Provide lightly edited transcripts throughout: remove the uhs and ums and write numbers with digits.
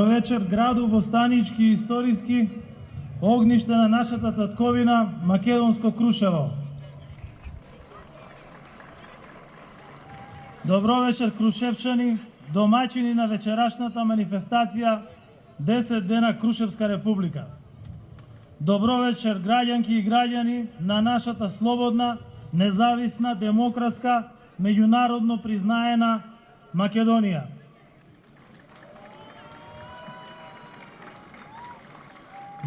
Вечер граду востанички и историски, огниште на нашата татковина Македонско Крушево. Добро вечер, крушевчани, домаќини на вечерашната манифестација 10 дена Крушевска република. Добро вечер, граѓанки и граѓани на нашата слободна, независна, демократска, меѓународно признаена Македонија.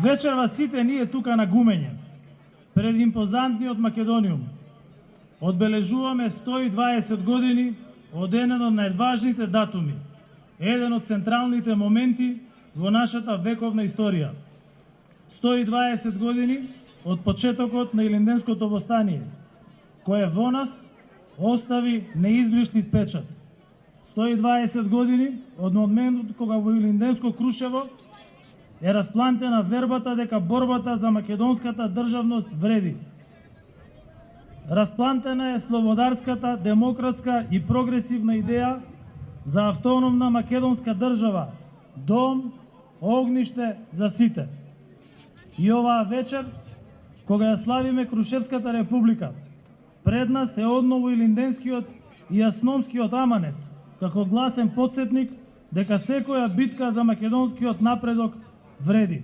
Вечерва сите ние тука на гумење, пред импозантниот Македониум, одбележуваме 120 години од еден од најважните датуми, еден од централните моменти во нашата вековна историја. 120 години од почетокот на Илинденското востание, кое во нас остави неизбриштив печат. 120 години од моментот кога во Илинденско Крушево е расплантена вербата дека борбата за македонската државност вреди. Расплантена е слободарската, демократска и прогресивна идеја за автономна македонска држава, дом, огниште за сите. И оваа вечер, кога ја славиме Крушевската република, пред нас е одново Илинденскиот и Јасномскиот аманет, како гласен подсетник дека секоја битка за македонскиот напредок вреди.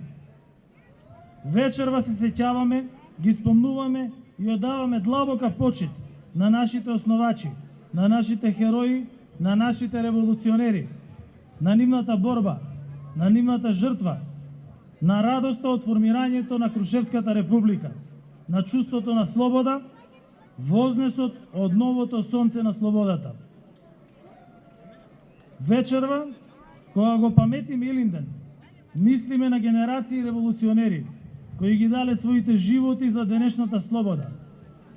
Вечерва се сеќаваме, ги спомнуваме и одаваме длабока почит на нашите основачи, на нашите херои, на нашите револуционери, на нивната борба, на нивната жртва, на радоста од формирањето на Крушевската република, на чувството на слобода, вознесот од новото сонце на слободата. Вечерва, кога го паметиме Илинден, мислиме на генерации револуционери кои ги дале своите животи за денешната слобода.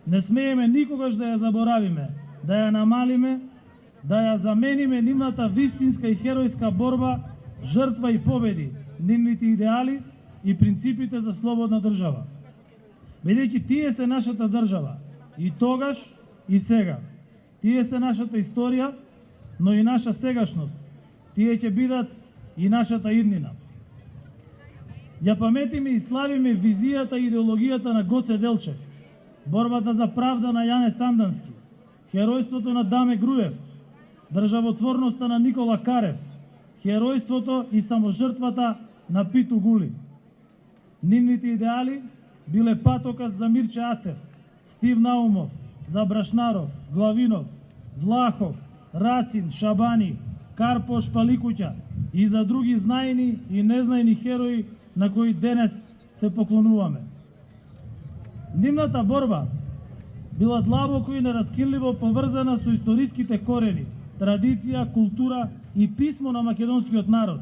Не смееме никогаш да ја заборавиме, да ја намалиме, да ја замениме нивната вистинска и херојска борба, жртва и победи, нивните идеали и принципите за слободна држава. Бидејќи тие се нашата држава, и тогаш и сега. Тие се нашата историја, но и наша сегашност. Тие ќе бидат и нашата иднина. Ја паметиме и славиме визијата и идеологијата на Гоце Делчев, борбата за правда на Јане Сандански, херојството на Даме Груев, државотворноста на Никола Карев, херојството и саможртвата на Питу Гули. Нивните идеали биле патокат за Мирче Ацев, Стив Наумов, за Брашнаров, Главинов, Влахов, Рацин, Шабани, Карпош Паликуќа и за други знаени и незнаени херои на кои денес се поклонуваме. Нивната борба била длабоко и нераскинливо поврзана со историските корени, традиција, култура и писмо на македонскиот народ,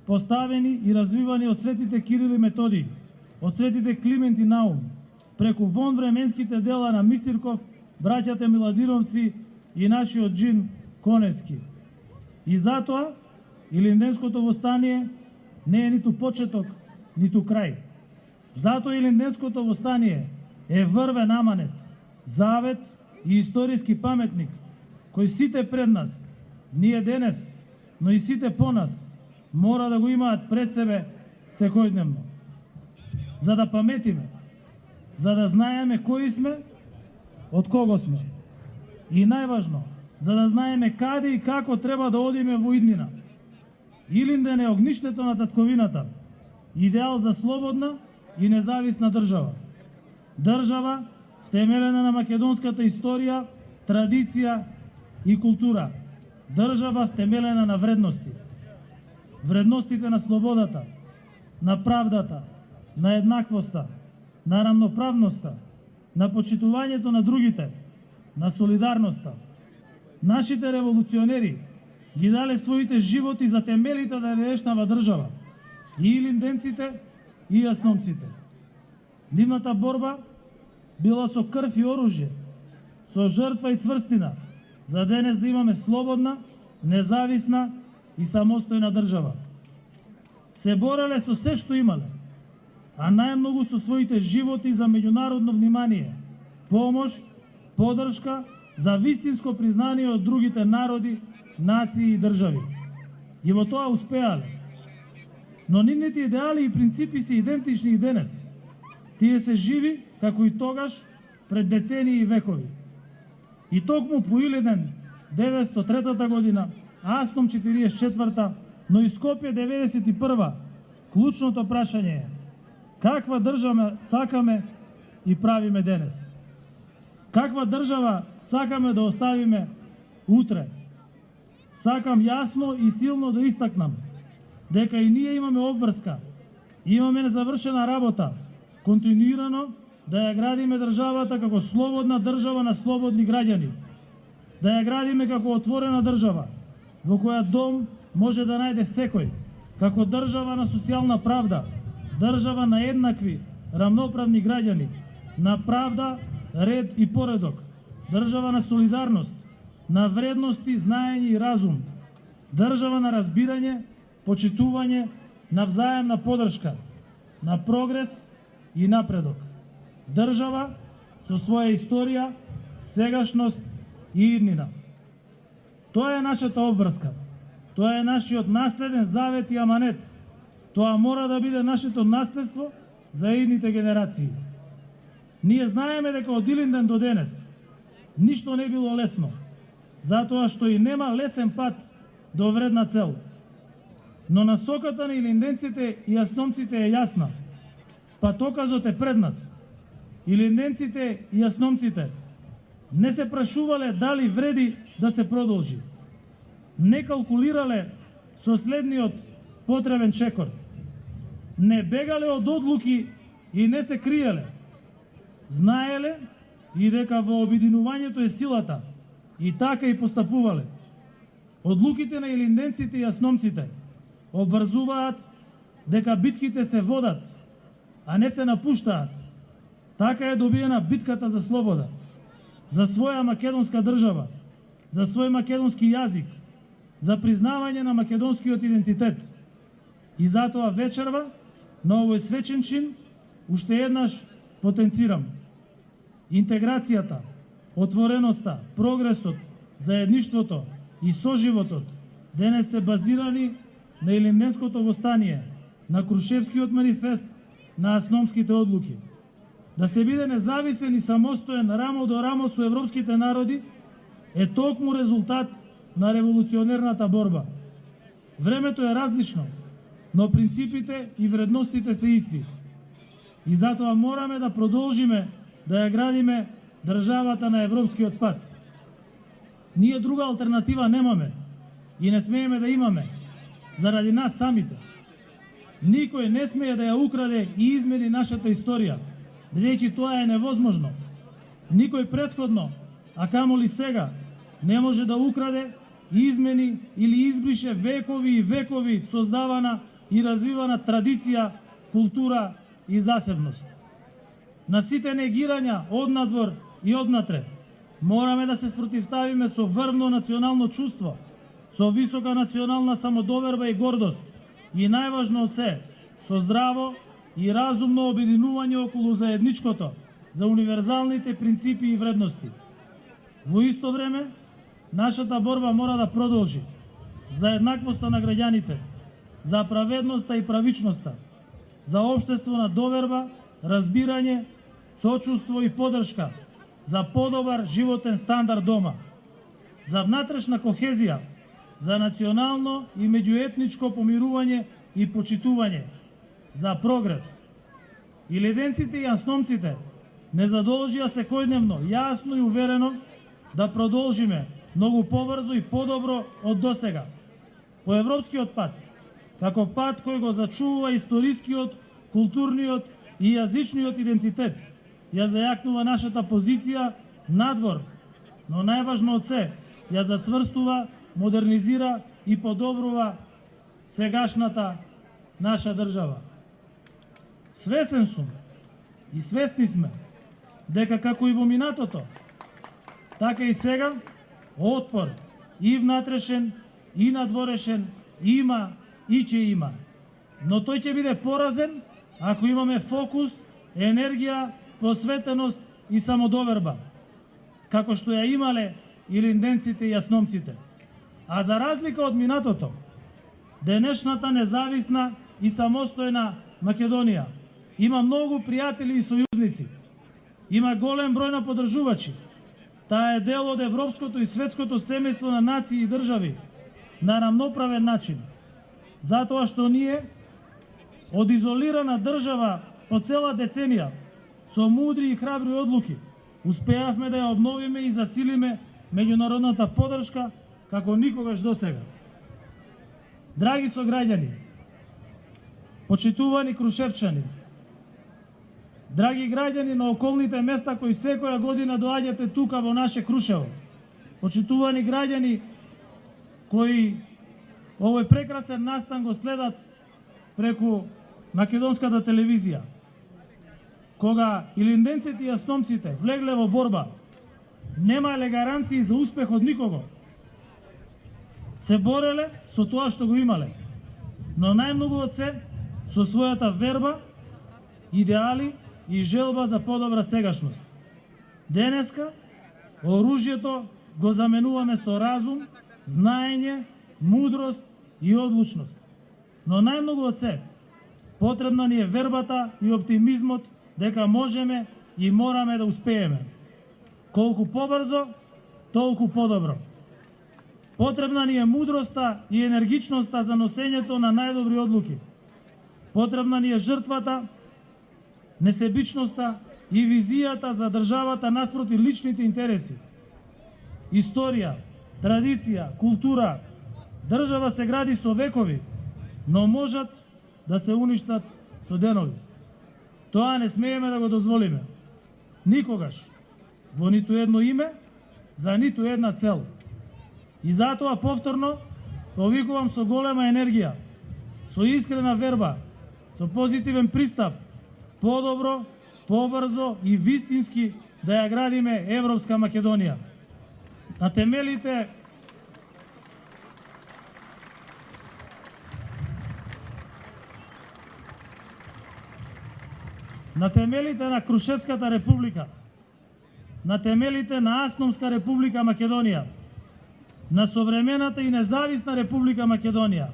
поставени и развивани од светите Кирил и Методиј, од светите Климент и Наум, преку вонвременските дела на Мисирков, браќата Миладиновци и нашиот џин Конески. И затоа Илинденското востание не е ниту почеток, ниту крај. Затоа Илинденското востание е врвен аманет, завет и историски паметник, кој сите пред нас, ние денес, но и сите по нас, мора да го имаат пред себе секојдневно. За да паметиме, за да знаеме кои сме, од кого сме. И најважно, за да знаеме каде и како треба да одиме во иднина. Илинден е огништето на татковината, идеал за слободна и независна држава. Држава втемелена на македонската историја, традиција и култура. Држава втемелена на вредности. Вредностите на слободата, на правдата, на еднаквоста, на рамноправноста, на почитувањето на другите, на солидарноста. Нашите револуционери ги дале своите животи за темелите на денешнава држава, и илинденците, и јасномците. Нивната борба била со крв и оружје, со жртва и цврстина, за денес да имаме слободна, независна и самостојна држава. Се бореле со се што имале, а најмногу со своите животи за меѓународно внимание, помош, подршка, за вистинско признание од другите народи, нации и држави. И во тоа успеале. но нивните идеали и принципи се идентични и денес. Тие се живи како и тогаш пред децении и векови. И токму по Илиден 903 година, Астом 44, но и Скопје 91, клучното прашање е: каква држава сакаме и правиме денес? Каква држава сакаме да оставиме утре? Сакам јасно и силно да истакнам дека и ние имаме обврска, имаме незавршена работа, континуирано да ја градиме државата како слободна држава на слободни граѓани, да ја градиме како отворена држава, во која дом може да најде секој, како држава на социјална правда, држава на еднакви, рамноправни граѓани, на правда, ред и поредок, држава на солидарност, на вредности, знаење и разум, држава на разбирање, почитување, на взаемна подршка, на прогрес и напредок. Држава со своја историја, сегашност и иднина. Тоа е нашата обврска. Тоа е нашиот наследен завет и аманет. Тоа мора да биде нашето наследство за идните генерации. Ние знаеме дека од Илинден до денес ништо не било лесно, затоа што и нема лесен пат до вредна цел. Но насоката на илинденците и јасномците е јасна. Патоказот е пред нас. Илинденците и јасномците не се прашувале дали вреди да се продолжи. Не калкулирале со следниот потребен чекор. Не бегале од одлуки и не се криеле. Знаеле и дека во обединувањето е силата, и така и постапувале. Одлуките на илинденците и јасномците обврзуваат дека битките се водат, а не се напуштаат. Така е добиена битката за слобода, за своја македонска држава, за свој македонски јазик, за признавање на македонскиот идентитет. И затоа вечерва на овој свечен чин уште еднаш потенцирам интеграцијата, отвореноста, прогресот, заедништвото и соживотот денес се базирани на Илинденското востание, на Крушевскиот манифест, на Асномските одлуки. Да се биде независен и самостоен рамо до рамо со европските народи е токму резултат на револуционерната борба. Времето е различно, но принципите и вредностите се исти. И затоа мораме да продолжиме да ја градиме државата на европскиот пат. Ние друга алтернатива немаме и не смееме да имаме, заради нас самите. Никој не смее да ја украде и измени нашата историја, бидејќи тоа е невозможно. Никој претходно, а камоли сега, не може да украде, измени или избрише векови и векови создавана и развивана традиција, култура и засебност. На сите негирања однадвор и однатре мораме да се спротивставиме со врвно национално чувство, со висока национална самодоверба и гордост и најважно од се, со здраво и разумно обединување околу заедничкото, за универзалните принципи и вредности. Во исто време, нашата борба мора да продолжи за еднаквоста на граѓаните, за праведноста и правичноста, за општество на доверба, разбирање, сочувство и поддршка, за подобар животен стандард дома, за внатрешна кохезија, за национално и меѓуетничко помирување и почитување, за прогрес. Илинденците и јасномците не задолжија секојдневно, јасно и уверено да продолжиме многу побрзо и подобро од досега по европскиот пат, како пат кој го зачува историскиот, културниот и јазичниот идентитет, ја зајакнува нашата позиција надвор, но најважно од се, ја зацврстува, модернизира и подобрува сегашната наша држава. Свесен сум и свесни сме дека како и во минатото, така и сега отпор и внатрешен и надворешен има и ќе има. Но тој ќе биде поразен ако имаме фокус, енергија, посветеност и самодоверба, како што ја имале илинденците и јасномците. А за разлика од минатото, денешната независна и самостојна Македонија. Има многу пријатели и сојузници. Има голем број на поддржувачи. Таа е дел од европското и светското семејство на нации и држави на рамноправен начин. Затоа што ние, од изолирана држава по цела деценија, со мудри и храбри одлуки, успеавме да ја обновиме и засилиме меѓународната поддршка како никогаш досега. Драги сограѓани, почитувани крушевчани, драги граѓани на околните места кои секоја година доаѓате тука во наше Крушево, почитувани граѓани кои овој прекрасен настан го следат преку македонската телевизија. Кога илинденците и јасномците влегле во борба, немале гаранции за успех од никого. Се бореле со тоа што го имале, но најмногу од се со својата верба, идеали и желба за подобра сегашност. Денеска оружјето го заменуваме со разум, знаење, мудрост и одлучност. Но најмногу од се потребна ни е вербата и оптимизмот дека можеме и мораме да успееме. Колку побрзо, толку подобро. Потребна ни е мудроста и енергичноста за носењето на најдобри одлуки. Потребна ни е жртвата, несебичноста и визијата за државата наспроти личните интереси. Историја, традиција, култура, држава се гради со векови, но можат да се уништат со денови. Тоа не смееме да го дозволиме. Никогаш, во ниту едно име, за ниту една цел. И затоа повторно повикувам со голема енергија, со искрена верба, со позитивен пристап, подобро, побрзо и вистински да ја градиме Европска Македонија. На темелите на Крушевската република, на темелите на Асномска република Македонија, на современата и независна република Македонија,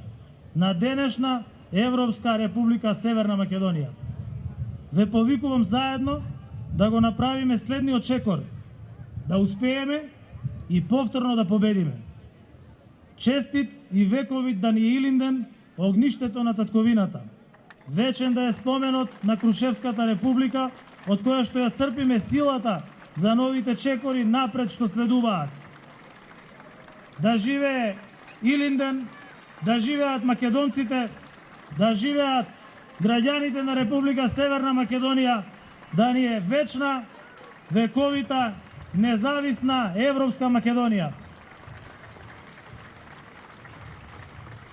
на денешна Европска република Северна Македонија. Ве повикувам заедно да го направиме следниот чекор, да успееме и повторно да победиме. Честит и вековит да ни е Илинден, огништето на татковината. Вечен да е споменот на Крушевската република, од која што ја црпиме силата за новите чекори напред што следуваат. Да живее Илинден, да живеат македонците, да живеат граѓаните на Република Северна Македонија, да ни е вечна, вековита, независна Европска Македонија.